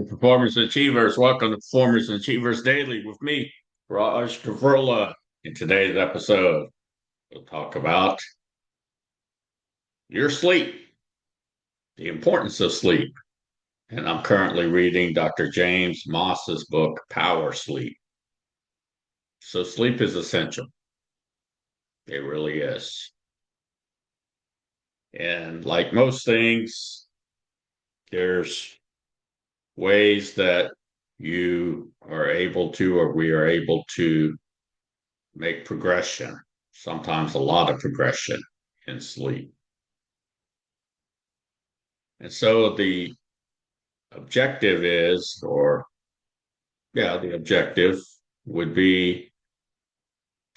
Performers and Achievers. Welcome to Performers and Achievers Daily with me, Raj Gavurla. In today's episode, we'll talk about your sleep, the importance of sleep. And I'm currently reading Dr. James Moss's book, Power Sleep. So, sleep is essential. It really is. And like most things, there's ways that you are able to, or we are able to make progression, sometimes a lot of progression in sleep. And so the objective is, the objective would be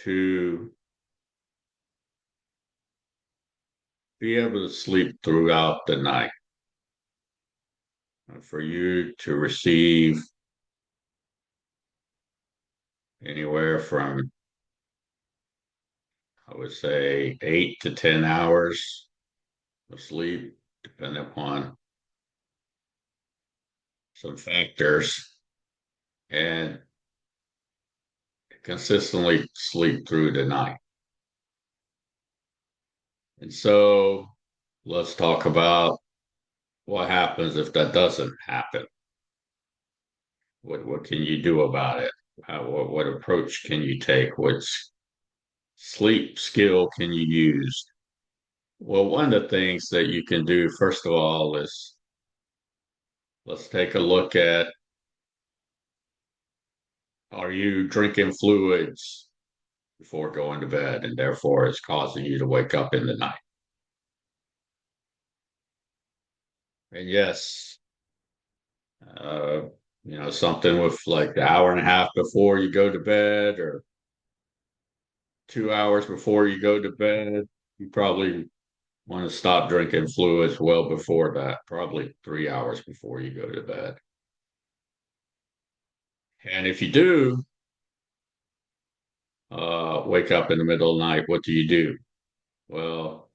to be able to sleep throughout the night, for you to receive anywhere from, I would say, 8 to 10 hours of sleep, depending upon some factors, and consistently sleep through the night. And so let's talk about what happens if that doesn't happen. What can you do about it? What approach can you take? What sleep skill can you use? Well, one of the things that you can do, first of all, is let's take a look at, are you drinking fluids before going to bed, and therefore it's causing you to wake up in the night? And yes, uh, something with like the hour and a half before you go to bed or 2 hours before you go to bed, you probably want to stop drinking fluids well before that, probably 3 hours before you go to bed. And if you do wake up in the middle of the night, what do you do? Well,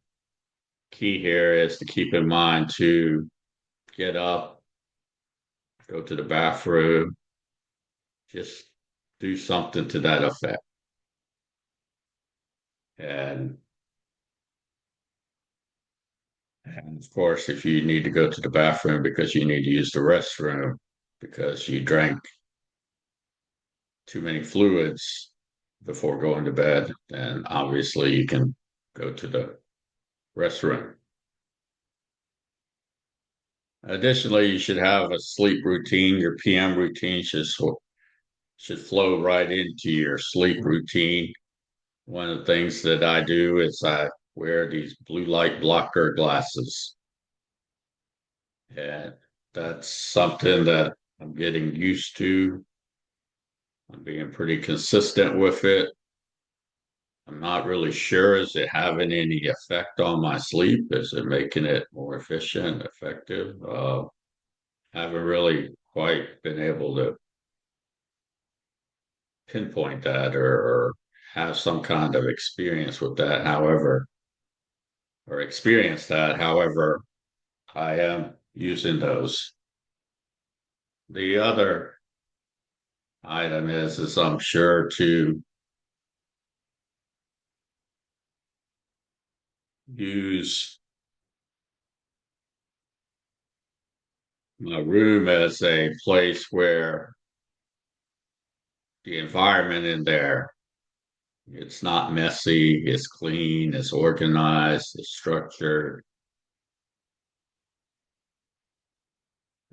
key here is to keep in mind to get up, go to the bathroom, just do something to that effect. And And of course, if you need to go to the bathroom because you need to use the restroom because you drank too many fluids before going to bed, then obviously you can go to the restroom. Additionally, you should have a sleep routine. Your PM routine should flow right into your sleep routine. One of the things that I do is I wear these blue light blocker glasses. And that's something that I'm getting used to. I'm being pretty consistent with it. I'm not really sure, is it having any effect on my sleep? Is it making it more efficient, effective? Haven't really quite been able to pinpoint that or have some kind of experience with that. However, or experience that. However, I am using those. The other item is I'm sure to use my room as a place where the environment in there, it's not messy, it's clean, it's organized, it's structured.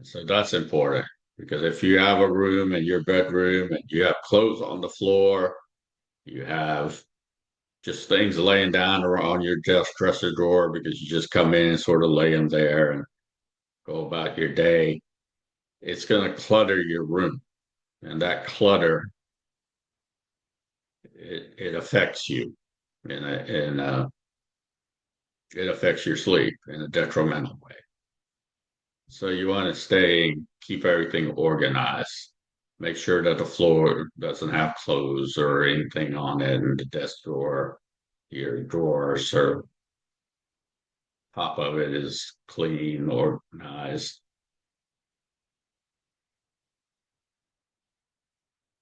So that's important because if you have a room in your bedroom and you have clothes on the floor, you have just things laying down or on your desk dresser drawer because you just come in and sort of lay them there and go about your day, it's going to clutter your room. And that clutter, it affects you in it affects your sleep in a detrimental way. So you want to keep everything organized. Make sure that the floor doesn't have clothes or anything on it, and the desk drawer, your drawers or top of it is clean, organized.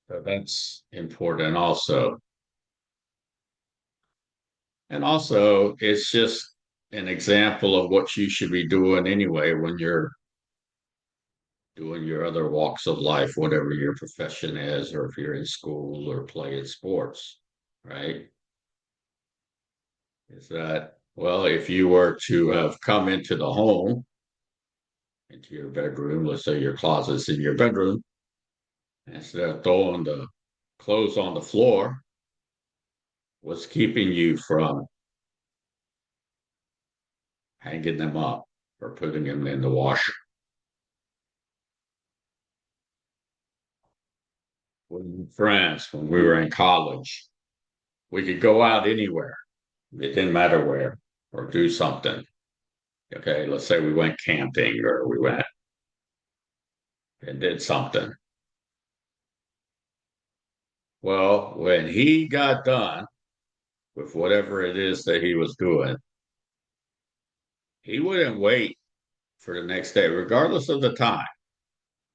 So that's important also. And also, it's just an example of what you should be doing anyway when you're doing your other walks of life, whatever your profession is, or if you're in school or playing sports, right? Is that, well, if you were to have come into the home, into your bedroom, let's say your closet's in your bedroom, instead of throwing the clothes on the floor, what's keeping you from hanging them up or putting them in the washer? With friends, when we were in college, we could go out anywhere. It didn't matter where or do something. Okay, let's say we went camping or we went and did something. Well, when he got done with whatever it is that he was doing, he wouldn't wait for the next day, regardless of the time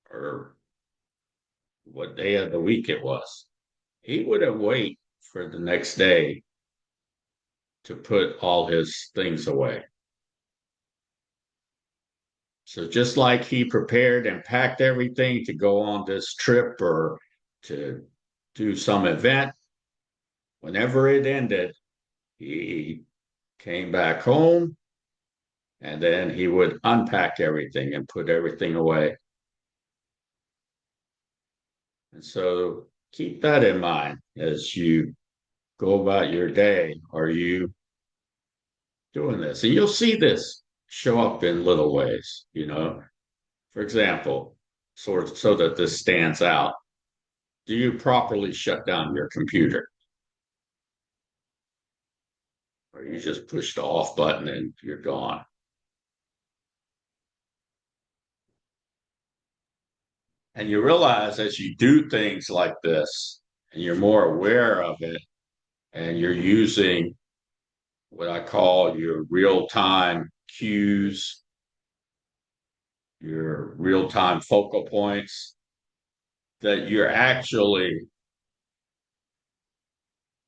or what day of the week it was. He wouldn't wait for the next day to put all his things away. So just like he prepared and packed everything to go on this trip or to do some event, whenever it ended, he came back home and then he would unpack everything and put everything away. And so keep that in mind as you go about your day. Are you doing this? And you'll see this show up in little ways, you know. For example, sort of so that this stands out, do you properly shut down your computer? Or you just push the off button and you're gone? And you realize as you do things like this and you're more aware of it and you're using what I call your real time cues, your real time focal points, that you're actually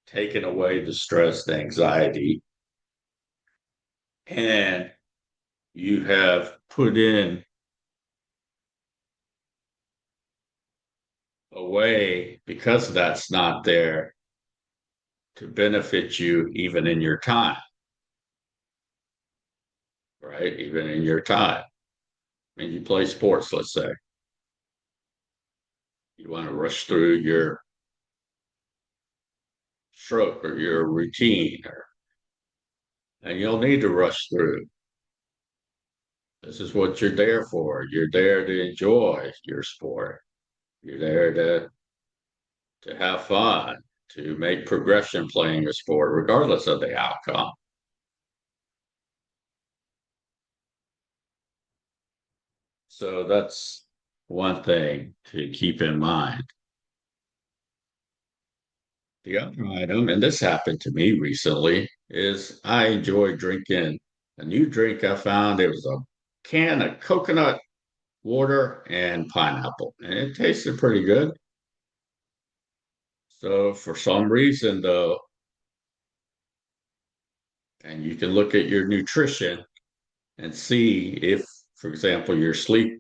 taking away the stress, the anxiety, and you have put in a way because that's not there to benefit you even in your time, right? Even in your time. I mean, you play sports, let's say. You want to rush through your stroke or your routine, and you'll need to rush through. This is what you're there for. You're there to enjoy your sport. You're there to have fun, to make progression playing a sport, regardless of the outcome. So that's one thing to keep in mind. The other item, and this happened to me recently, is I enjoy drinking a new drink I found. It was a can of coconut water and pineapple, and it tasted pretty good. So for some reason, though, and you can look at your nutrition and see if, for example, your sleep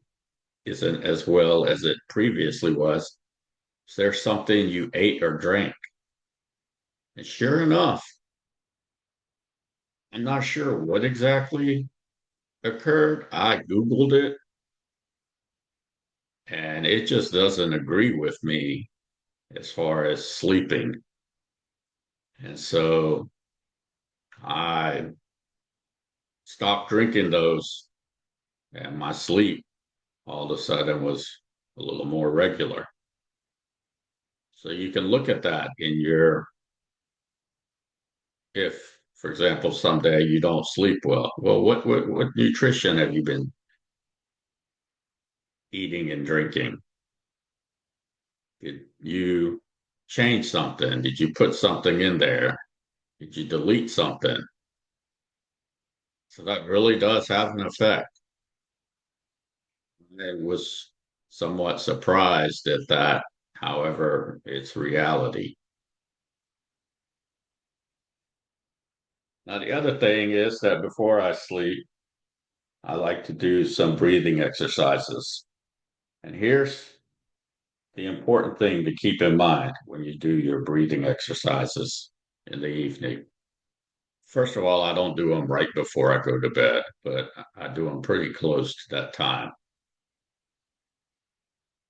isn't as well as it previously was. Is there something you ate or drank? And sure enough, I'm not sure what exactly occurred. I Googled it and it just doesn't agree with me as far as sleeping. And so I stopped drinking those, and my sleep all of a sudden was a little more regular. So you can look at that in your, if, for example, someday you don't sleep well, what nutrition have you been eating and drinking? Did you change something? Did you put something in there? Did you delete something? So that really does have an effect. I was somewhat surprised at that, However, it's reality. Now, the other thing is that before I sleep, I like to do some breathing exercises. And here's the important thing to keep in mind when you do your breathing exercises in the evening. First of all, I don't do them right before I go to bed, but I do them pretty close to that time.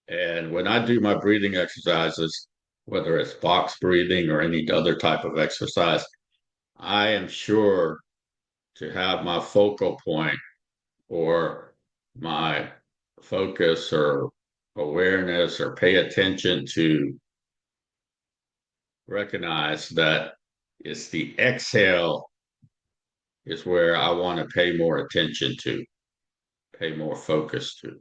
And when I do my breathing exercises, whether it's box breathing or any other type of exercise, I am sure to have my focal point or my focus or awareness or pay attention to recognize that it's the exhale is where I want to pay more attention to, pay more focus to.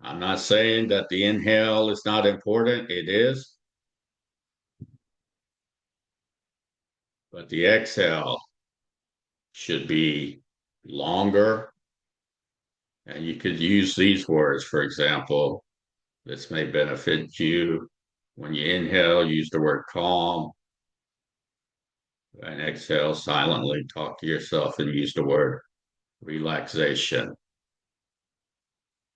I'm not saying that the inhale is not important, it is, but the exhale should be longer. And you could use these words, for example, this may benefit you. When you inhale, use the word calm, and exhale silently, talk to yourself and use the word relaxation.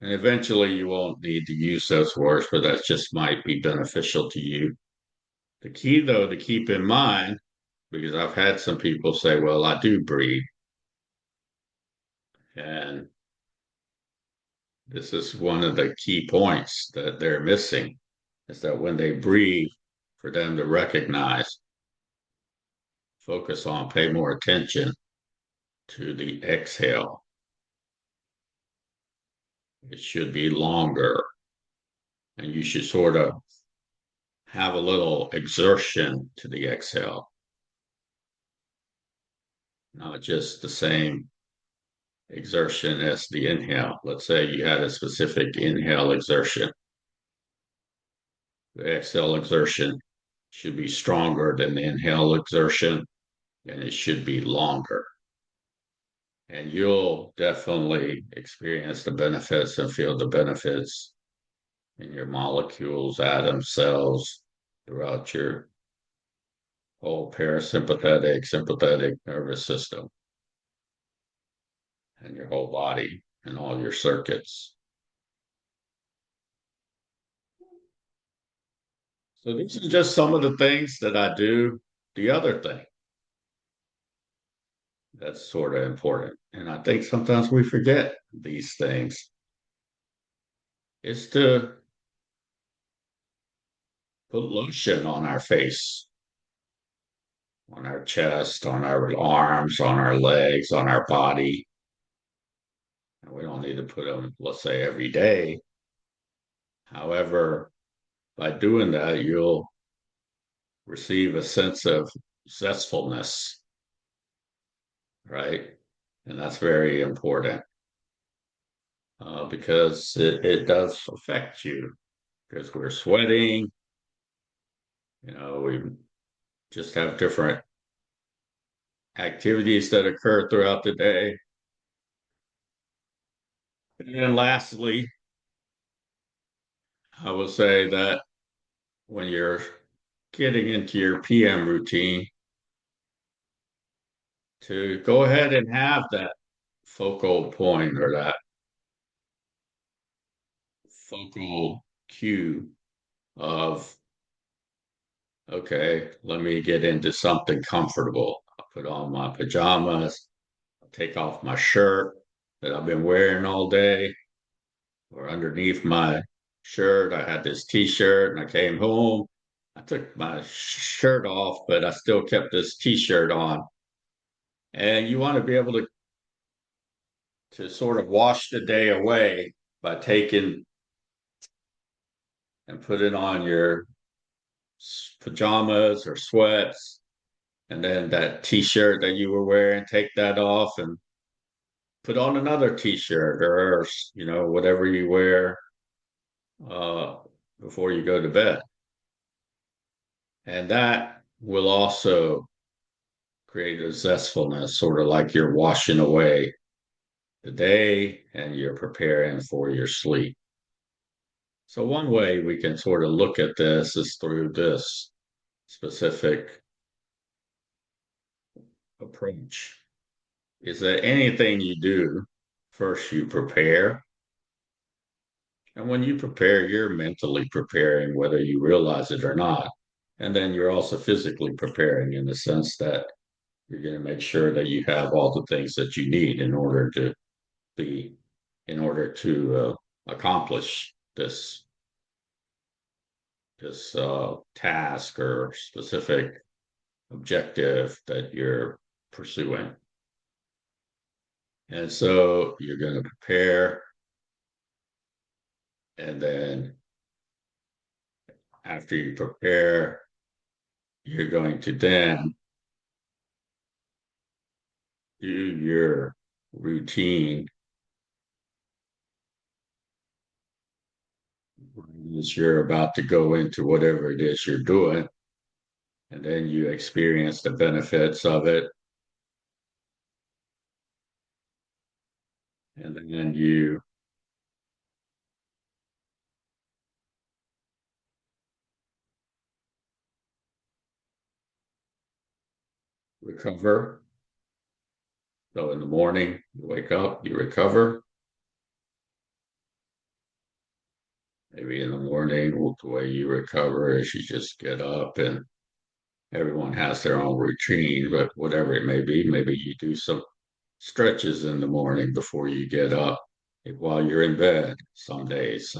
And eventually you won't need to use those words, but that just might be beneficial to you. The key, though, to keep in mind, because I've had some people say, well, I do breathe. And this is one of the key points that they're missing is that when they breathe, for them to recognize, focus on, pay more attention to the exhale. It should be longer, and you should sort of have a little exertion to the exhale, not just the same exertion as the inhale. Let's say you had a specific inhale exertion. The exhale exertion should be stronger than the inhale exertion, and it should be longer. And you'll definitely experience the benefits and feel the benefits in your molecules, atoms, cells throughout your whole parasympathetic, sympathetic nervous system and your whole body and all your circuits. So these are just some of the things that I do. The other thing that's sort of important, and I think sometimes we forget these things, is to put lotion on our face, on our chest, on our arms, on our legs, on our body. And we don't need to put them, let's say, every day. However, by doing that, you'll receive a sense of zestfulness, right? And that's very important because it does affect you because we're sweating, we just have different activities that occur throughout the day. And then lastly, I will say that when you're getting into your PM routine, to go ahead and have that focal point or that focal cue of, okay, let me get into something comfortable. I'll put on my pajamas, I'll take off my shirt that I've been wearing all day, or underneath my shirt, I had this t-shirt and I came home. I took my shirt off, but I still kept this t-shirt on. And you want to be able to sort of wash the day away by taking and putting on your pajamas or sweats, and then that t-shirt that you were wearing, take that off and put on another t-shirt or whatever you wear uh, before you go to bed. And that will also create a zestfulness, sort of like you're washing away the day and you're preparing for your sleep. So one way we can sort of look at this is through this specific approach. Is that anything you do, first you prepare. And when you prepare, you're mentally preparing whether you realize it or not. And then you're also physically preparing in the sense that you're going to make sure that you have all the things that you need be, in order to accomplish this task or specific objective that you're pursuing. And so you're going to prepare, and then after you prepare, you're going to then do your routine as you're about to go into whatever it is you're doing, and then you experience the benefits of it, and then you recover. So in the morning, you wake up, you recover. Maybe in the morning, the way you recover is you just get up, and everyone has their own routine, but whatever it may be, maybe you do some stretches in the morning before you get up while you're in bed. Some days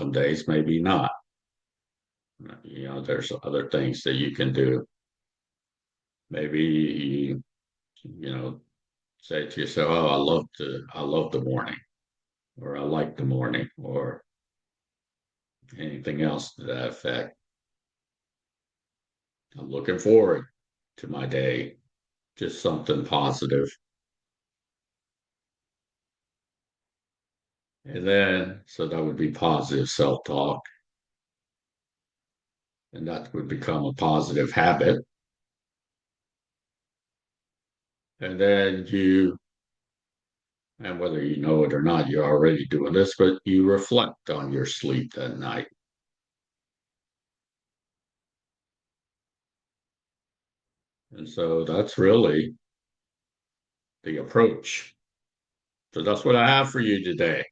maybe not. There's other things that you can do. Maybe you say to yourself, "Oh, I love the morning," or "I like the morning," or anything else to that effect. I'm looking forward to my day. Just something positive. And then, so that would be positive self-talk, and that would become a positive habit. And then and whether you know it or not, you're already doing this, but you reflect on your sleep that night. And so that's really the approach. So that's what I have for you today.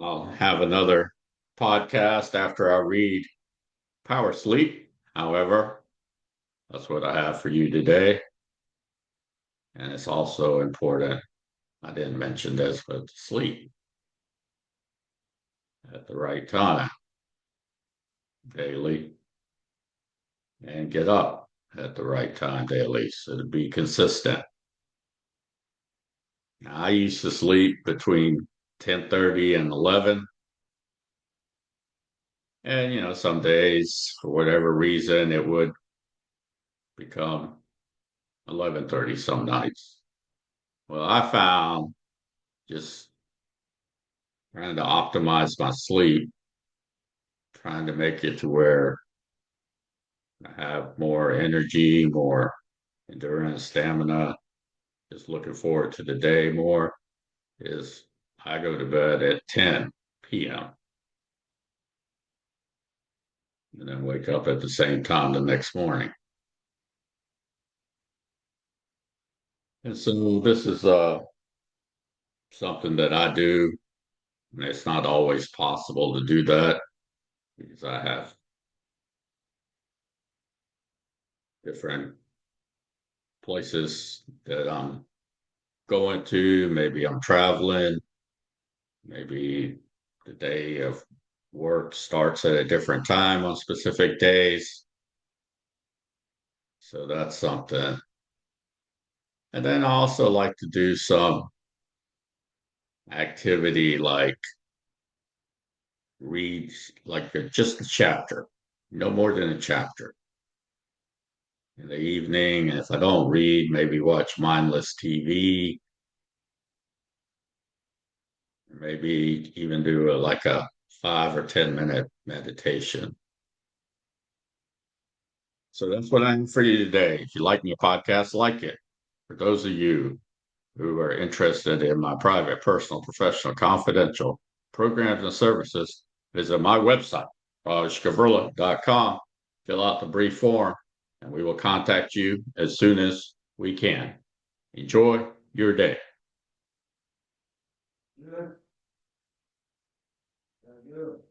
I'll have another podcast after I read Power Sleep. However, that's what I have for you today. And it's also important, I didn't mention this, but sleep at the right time daily and get up at the right time daily. So to be consistent. Now, I used to sleep between 10:30 and 11. And, some days, for whatever reason, it would become 11:30 some nights. Well, I found just trying to optimize my sleep, trying to make it to where I have more energy, more endurance, stamina, just looking forward to the day more, is I go to bed at 10 p.m. and then wake up at the same time the next morning. And so this is something that I do. And it's not always possible to do that because I have different places that I'm going to. Maybe I'm traveling. Maybe the day of work starts at a different time on specific days. So that's something. And then I also like to do some activity like read, like just a chapter, no more than a chapter in the evening. And if I don't read, maybe watch mindless TV, maybe even do like a 5 or 10 minute meditation. So that's what I am for you today. If you like my podcast, like it. For those of you who are interested in my private, personal, professional, confidential programs and services, visit my website, Gavurla.com, fill out the brief form, and we will contact you as soon as we can. Enjoy your day. Good. Good.